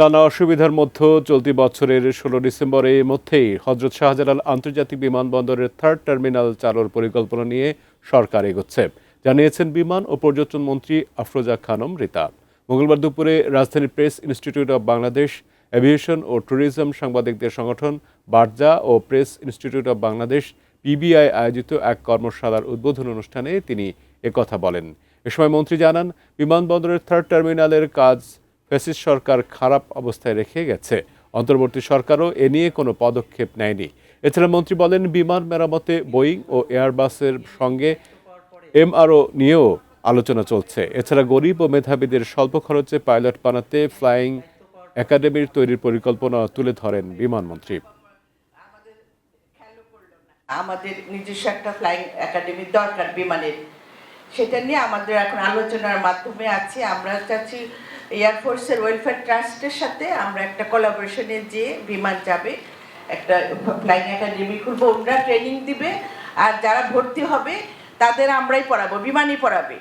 নানা অসুবিধার মধ্যে চলতি বছরের ১৬ ডিসেম্বরের মধ্যেই হজরত শাহজালাল আন্তর্জাতিক বিমানবন্দরের থার্ড টার্মিনাল চালুর পরিকল্পনা নিয়ে সরকার এগোচ্ছে, জানিয়েছেন বিমান ও পর্যটন মন্ত্রী আফরোজা খানম রিতা। মঙ্গলবার দুপুরে রাজধানীর press institute of Bangladesh, aviation ও ট্যুরিজম সাংবাদিকদের সংগঠন বার্জা ও press institute of Bangladesh PBI আয়োজিত এক কর্মশালার উদ্বোধন অনুষ্ঠানে তিনি একথা বলেন। এ সময় মন্ত্রী জানান, বিমানবন্দরের থার্ড টার্মিনালের কাজ ফ্যাসিস্ট সরকার খারাপ অবস্থায় রেখে গেছে। অন্তর্বর্তী সরকারও এ নিয়ে কোনো পদক্ষেপ নেয়নি। এছাড়া মন্ত্রী বলেন, বিমান মেরামতে বোয়িং ও এয়ারবাসের সঙ্গে এমআরও নিয়েও আলোচনা চলছে। এছাড়া গরিব ও মেধাবীদের স্বল্প খরচে পাইলট বানাতে ফ্লাইং একাডেমির তৈরির পরিকল্পনা তুলে ধরেন বিমানমন্ত্রী। আমাদের নিজস্ব একটা ফ্লাইং একাডেমির দরকার বিমানের, সেটা নিয়ে আমাদের এখন আলোচনার মাধ্যমে আছে। আমরা চাচ্ছি এয়ারফোর্সের ওয়েলফেয়ার ট্রাস্টের সাথে আমরা একটা কোলাবোরেশনে যে বিমান যাবে, একটা ফ্লাইং একাডেমি খুলবো, ওরা ট্রেনিং দিবে, আর যারা ভর্তি হবে তাদের আমরাই পড়াবো, বিমানই পড়াবে।